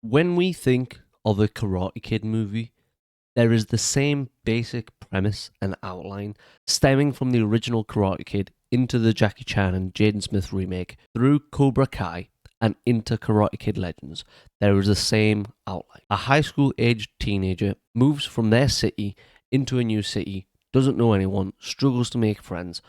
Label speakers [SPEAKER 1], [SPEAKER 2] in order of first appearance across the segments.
[SPEAKER 1] When we think of a Karate Kid movie, there is the same basic premise and outline stemming from the original Karate Kid into the Jackie Chan and Jaden Smith remake through Cobra Kai and into Karate Kid Legends. There is the same outline. A high school aged teenager moves from their city into a new city, doesn't know anyone, struggles to make friends,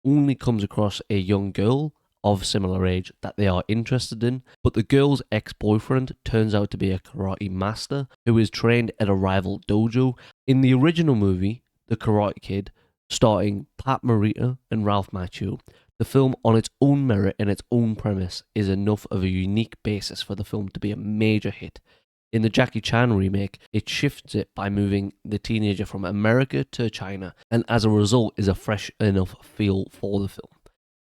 [SPEAKER 1] only comes across a young girl of similar age that they are interested in, but the girl's ex-boyfriend turns out to be a karate master who is trained at a rival dojo. In the original movie, The Karate Kid, starring Pat Morita and Ralph Macchio, the film on its own merit and its own premise is enough of a unique basis for the film to be a major hit. In the Jackie Chan remake, it shifts it by moving the teenager from America to China, and as a result is a fresh enough feel for the film.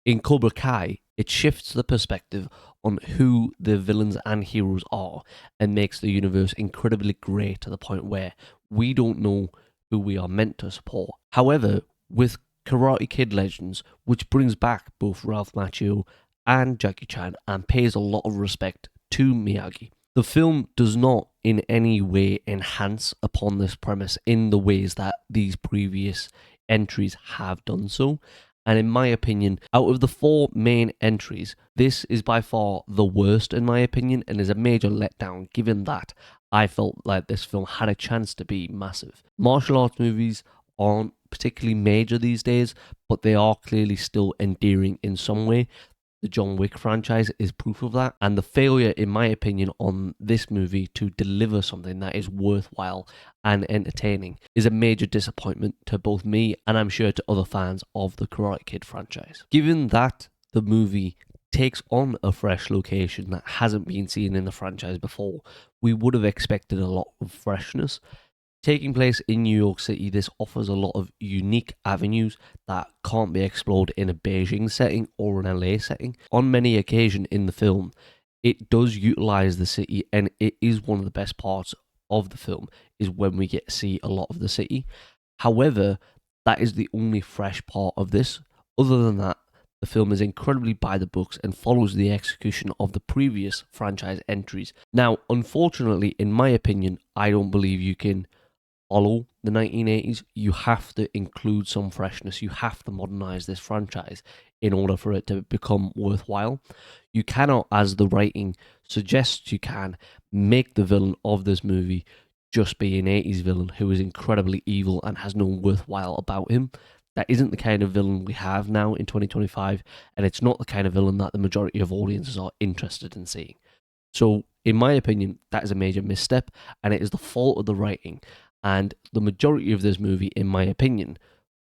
[SPEAKER 1] In Cobra Kai, it shifts the perspective on who the villains and heroes are and makes the universe incredibly grey to the point where we don't know who we are meant to support. However, with Karate Kid Legends, which brings back both Ralph Macchio and Jackie Chan and pays a lot of respect to Miyagi, the film does not in any way enhance upon this premise in the ways that these previous entries have done so. And in my opinion, out of the four main entries, this is by far the worst in my opinion and is a major letdown given that I felt like this film had a chance to be massive. Martial arts movies aren't particularly major these days, but they are clearly still endearing in some way. The John Wick franchise is proof of that, and the failure, in my opinion, on this movie to deliver something that is worthwhile and entertaining is a major disappointment to both me and I'm sure to other fans of the Karate Kid franchise. Given that the movie takes on a fresh location that hasn't been seen in the franchise before, we would have expected a lot of freshness. Taking place in New York City, this offers a lot of unique avenues that can't be explored in a Beijing setting or an LA setting. On many occasions in the film, it does utilize the city, and it is one of the best parts of the film, is when we get to see a lot of the city. However, that is the only fresh part of this. Other than that, the film is incredibly by the books and follows the execution of the previous franchise entries. Now, unfortunately, in my opinion, I don't believe you can follow the 1980s. You have to include some freshness. You have to modernize this franchise in order for it to become worthwhile. You cannot, as the writing suggests you can, make the villain of this movie just be an 80s villain who is incredibly evil and has no worthwhile about him. That isn't the kind of villain we have now in 2025, and it's not the kind of villain that the majority of audiences are interested in seeing. So, in my opinion, that is a major misstep, and it is the fault of the writing. And the majority of this movie, in my opinion,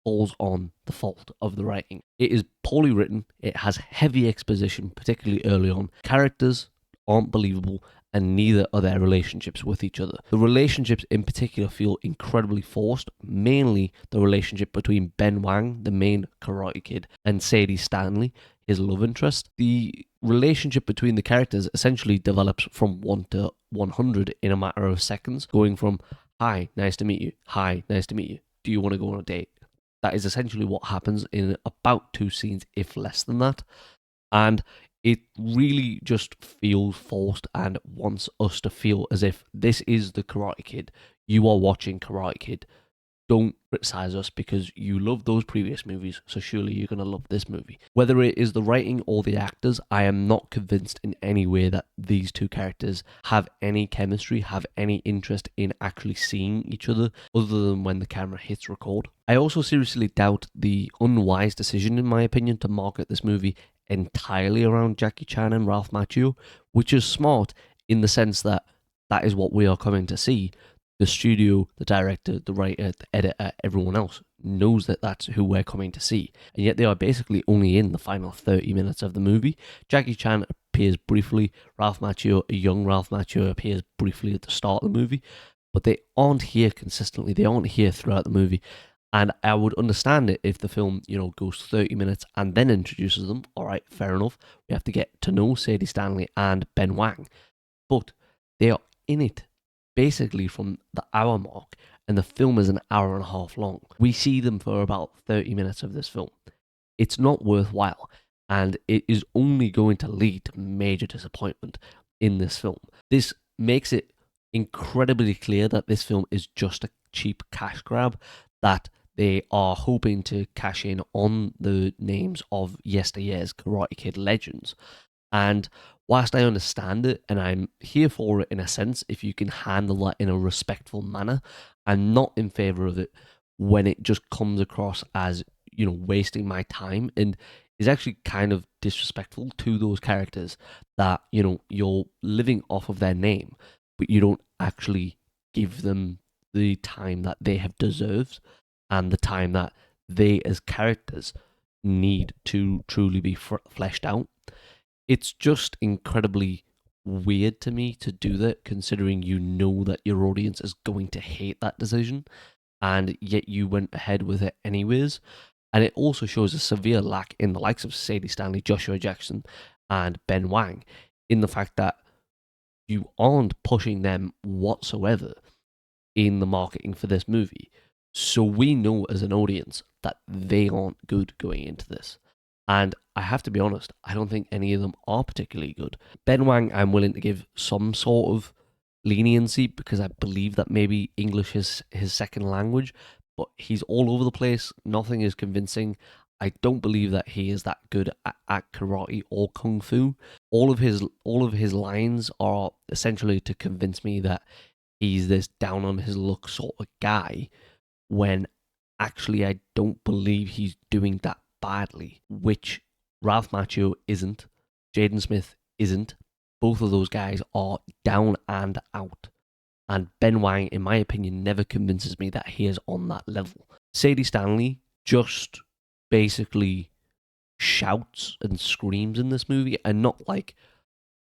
[SPEAKER 1] falls on the fault of the writing. It is poorly written, it has heavy exposition, particularly early on. Characters aren't believable, and neither are their relationships with each other. The relationships in particular feel incredibly forced, mainly the relationship between Ben Wang, the main Karate Kid, and Sadie Stanley, his love interest. The relationship between the characters essentially develops from 1 to 100 in a matter of seconds, going from hi, nice to meet you. Hi, nice to meet you. Do you want to go on a date? That is essentially what happens in about 2 scenes, if less than that. And it really just feels forced and wants us to feel as if this is the Karate Kid. You are watching Karate Kid. Don't criticize us because you love those previous movies, so surely you're going to love this movie. Whether it is the writing or the actors, I am not convinced in any way that these two characters have any chemistry, have any interest in actually seeing each other than when the camera hits record. I also seriously doubt the unwise decision, in my opinion, to market this movie entirely around Jackie Chan and Ralph Macchio, which is smart in the sense that that is what we are coming to see. The studio, the director, the writer, the editor, everyone else knows that that's who we're coming to see. And yet they are basically only in the final 30 minutes of the movie. Jackie Chan appears briefly. Ralph Macchio, a young Ralph Macchio, appears briefly at the start of the movie. But they aren't here consistently. They aren't here throughout the movie. And I would understand it if the film, goes 30 minutes and then introduces them. All right, fair enough. We have to get to know Sadie Stanley and Ben Wang. But they are in it basically from the hour mark, and the film is an hour and a half long. We see them for about 30 minutes of this film. It's not worthwhile, and it is only going to lead to major disappointment in this film. This makes it incredibly clear that this film is just a cheap cash grab, that they are hoping to cash in on the names of yesteryear's Karate Kid legends. And whilst I understand it and I'm here for it in a sense, if you can handle that in a respectful manner, I'm not in favor of it when it just comes across as, wasting my time and is actually kind of disrespectful to those characters, that, you're living off of their name, but you don't actually give them the time that they have deserved and the time that they as characters need to truly be fleshed out. It's just incredibly weird to me to do that, considering you know that your audience is going to hate that decision, and yet you went ahead with it anyways. And it also shows a severe lack in the likes of Sadie, Stanley, Joshua Jackson, and Ben Wang, in the fact that you aren't pushing them whatsoever in the marketing for this movie. So we know as an audience that they aren't good going into this. And I have to be honest, I don't think any of them are particularly good. Ben Wang, I'm willing to give some sort of leniency because I believe that maybe English is his second language, but he's all over the place. Nothing is convincing. I don't believe that he is that good at karate or kung fu. All of his lines are essentially to convince me that he's this down on his luck sort of guy, when actually I don't believe he's doing that badly, which Ralph Macchio isn't, Jaden Smith isn't. Both of those guys are down and out. And Ben Wang, in my opinion, never convinces me that he is on that level. Sadie Stanley just basically shouts and screams in this movie, and not like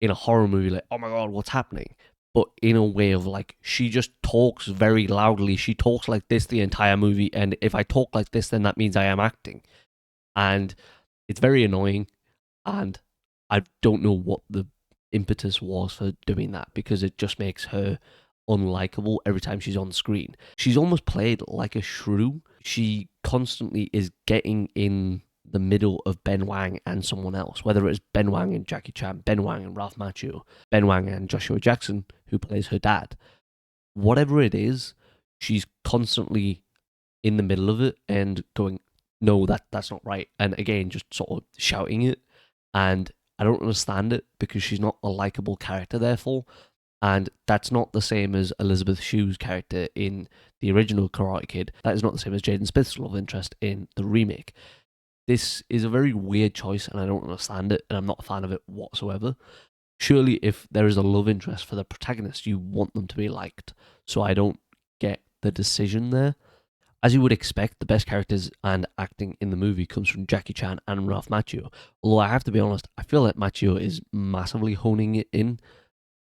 [SPEAKER 1] in a horror movie, like, oh my god, what's happening? But in a way of like, she just talks very loudly. She talks like this the entire movie, and if I talk like this, then that means I am acting. And it's very annoying, and I don't know what the impetus was for doing that, because it just makes her unlikable every time she's on screen. She's almost played like a shrew. She constantly is getting in the middle of Ben Wang and someone else, whether it's Ben Wang and Jackie Chan, Ben Wang and Ralph Macchio, Ben Wang and Joshua Jackson, who plays her dad. Whatever it is, she's constantly in the middle of it and going, no, that's not right. And again, just sort of shouting it. And I don't understand it, because she's not a likable character, therefore. And that's not the same as Elizabeth Shue's character in the original Karate Kid. That is not the same as Jaden Smith's love interest in the remake. This is a very weird choice, and I don't understand it, and I'm not a fan of it whatsoever. Surely, if there is a love interest for the protagonist, you want them to be liked. So I don't get the decision there. As you would expect, the best characters and acting in the movie comes from Jackie Chan and Ralph Macchio. Although I have to be honest, I feel like Macchio is massively honing it in.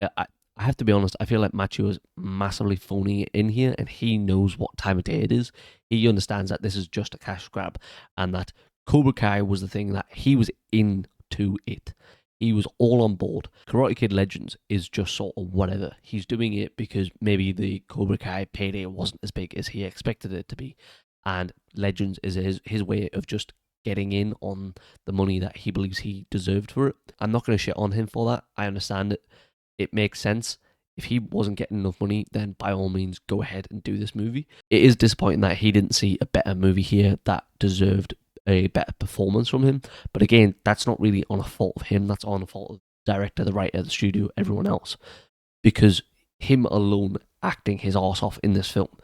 [SPEAKER 1] I have to be honest, I feel like Macchio is massively phoning it in here, and he knows what time of day it is. He understands that this is just a cash grab, and that Cobra Kai was the thing that he was into it. He was all on board. Karate Kid Legends is just sort of whatever. He's doing it because maybe the Cobra Kai payday wasn't as big as he expected it to be. And Legends is his way of just getting in on the money that he believes he deserved for it. I'm not going to shit on him for that. I understand it. It makes sense. If he wasn't getting enough money, then by all means, go ahead and do this movie. It is disappointing that he didn't see a better movie here that deserved a better performance from him. But again, that's not really on a fault of him. That's on a fault of the director, the writer, the studio, everyone else. Because him alone acting his arse off in this film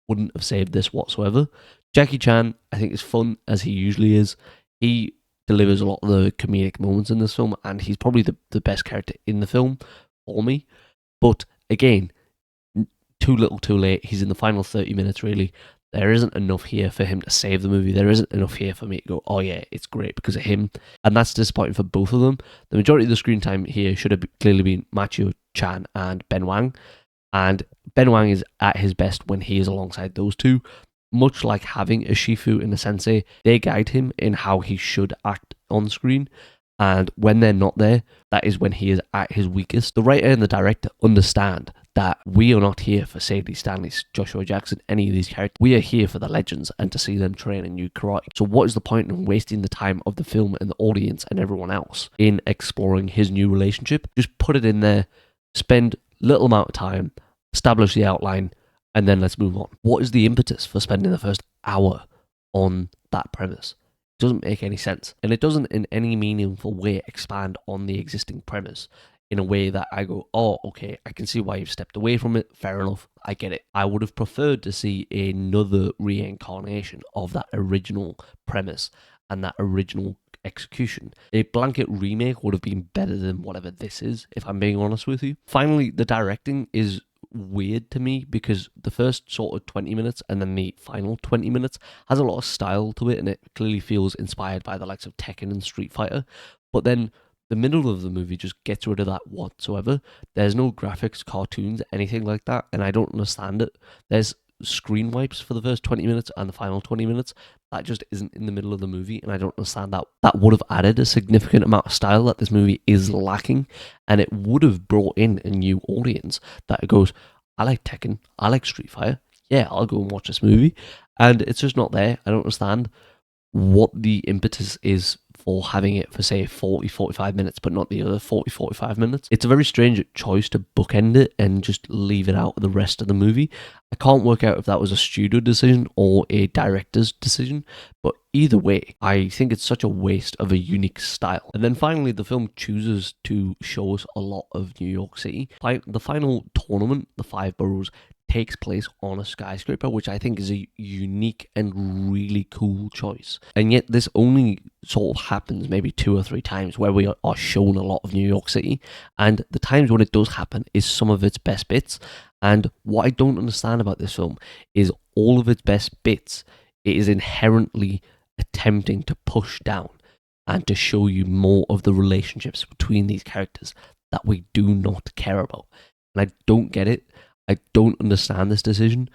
[SPEAKER 1] wouldn't have saved this whatsoever. Jackie Chan, I think, is fun as he usually is. He delivers a lot of the comedic moments in this film, and he's probably the best character in the film for me. But again, too little too late. He's in the final 30 minutes, really. There isn't enough here for him to save the movie. There isn't enough here for me to go, oh yeah, it's great because of him. And that's disappointing for both of them. The majority of the screen time here should have clearly been Macchio, Chan, and Ben Wang. And Ben Wang is at his best when he is alongside those two. Much like having a Shifu and a sensei, they guide him in how he should act on screen. And when they're not there, that is when he is at his weakest. The writer and the director understand that we are not here for Sadie, Stanley, Joshua Jackson, any of these characters. We are here for the legends and to see them train in new karate. So what is the point in wasting the time of the film and the audience and everyone else in exploring his new relationship? Just put it in there, spend little amount of time, establish the outline, and then let's move on. What is the impetus for spending the first hour on that premise? It doesn't make any sense. And it doesn't in any meaningful way expand on the existing premise in a way that I go, oh, okay, I can see why you've stepped away from it. Fair enough. I get it. I would have preferred to see another reincarnation of that original premise and that original execution. A blanket remake would have been better than whatever this is, if I'm being honest with you. Finally, the directing is weird to me because the first sort of 20 minutes and then the final 20 minutes has a lot of style to it, and it clearly feels inspired by the likes of Tekken and Street Fighter. But then the middle of the movie just gets rid of that whatsoever. There's no graphics, cartoons, anything like that, and I don't understand it. There's screen wipes for the first 20 minutes and the final 20 minutes. That just isn't in the middle of the movie, and I don't understand that. That would have added a significant amount of style that this movie is lacking, and it would have brought in a new audience that goes, I like Tekken, I like Street Fighter, yeah, I'll go and watch this movie. And it's just not there. I don't understand what the impetus is for having it for, say, 40-45 minutes, but not the other 40-45 minutes. It's a very strange choice to bookend it and just leave it out of the rest of the movie. I can't work out if that was a studio decision or a director's decision, but either way, I think it's such a waste of a unique style. And then finally, the film chooses to show us a lot of New York City. The final tournament, the Five Boroughs, takes place on a skyscraper, which I think is a unique and really cool choice. And yet this only sort of happens maybe 2 or 3 times where we are shown a lot of New York City, and the times when it does happen is some of its best bits. And what I don't understand about this film is all of its best bits, it is inherently attempting to push down and to show you more of the relationships between these characters that we do not care about. And I don't get it. I don't understand this decision.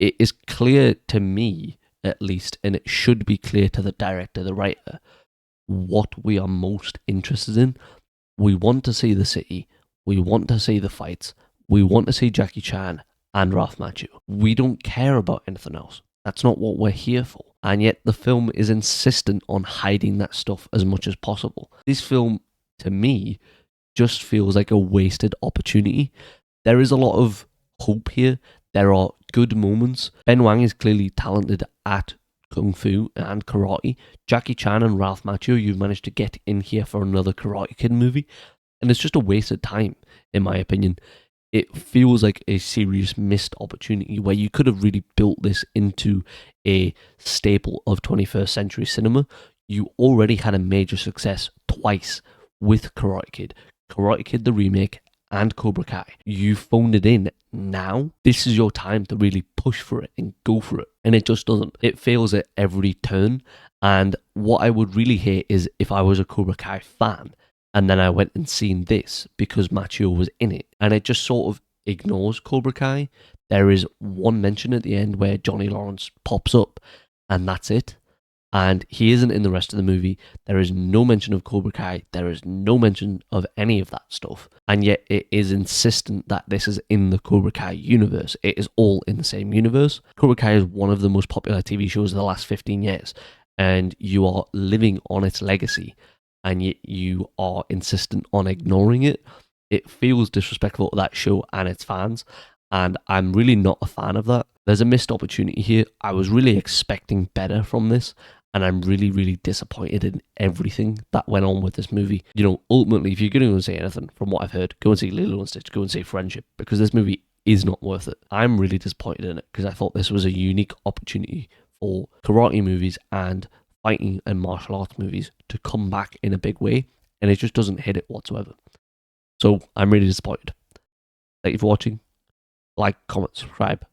[SPEAKER 1] It is clear to me, at least, and it should be clear to the director, the writer, what we are most interested in. We want to see the city. We want to see the fights. We want to see Jackie Chan and Ralph Macchio. We don't care about anything else. That's not what we're here for. And yet the film is insistent on hiding that stuff as much as possible. This film, to me, just feels like a wasted opportunity. There is a lot of hope here. There are good moments. Ben Wang is clearly talented at Kung Fu and karate. Jackie Chan and Ralph Macchio, you've managed to get in here for another Karate Kid movie. And it's just a wasted time, in my opinion. It feels like a serious missed opportunity where you could have really built this into a staple of 21st century cinema. You already had a major success twice with Karate Kid the remake, and Cobra Kai. You phoned it in. Now, this is your time to really push for it and go for it. And it just doesn't. It fails at every turn. And what I would really hate is if I was a Cobra Kai fan and then I went and seen this because Macchio was in it, and it just sort of ignores Cobra Kai. There is one mention at the end where Johnny Lawrence pops up, and that's it. And he isn't in the rest of the movie. There is no mention of Cobra Kai. There is no mention of any of that stuff. And yet it is insistent that this is in the Cobra Kai universe. It is all in the same universe. Cobra Kai is one of the most popular TV shows of the last 15 years. And you are living on its legacy. And yet you are insistent on ignoring it. It feels disrespectful to that show and its fans. And I'm really not a fan of that. There's a missed opportunity here. I was really expecting better from this. And I'm really, really disappointed in everything that went on with this movie. You know, ultimately, if you're going to go and say anything, from what I've heard, go and see Lilo and Stitch, go and see Friendship, because this movie is not worth it. I'm really disappointed in it, because I thought this was a unique opportunity for karate movies and fighting and martial arts movies to come back in a big way, and it just doesn't hit it whatsoever. So, I'm really disappointed. Thank you for watching. Like, comment, subscribe.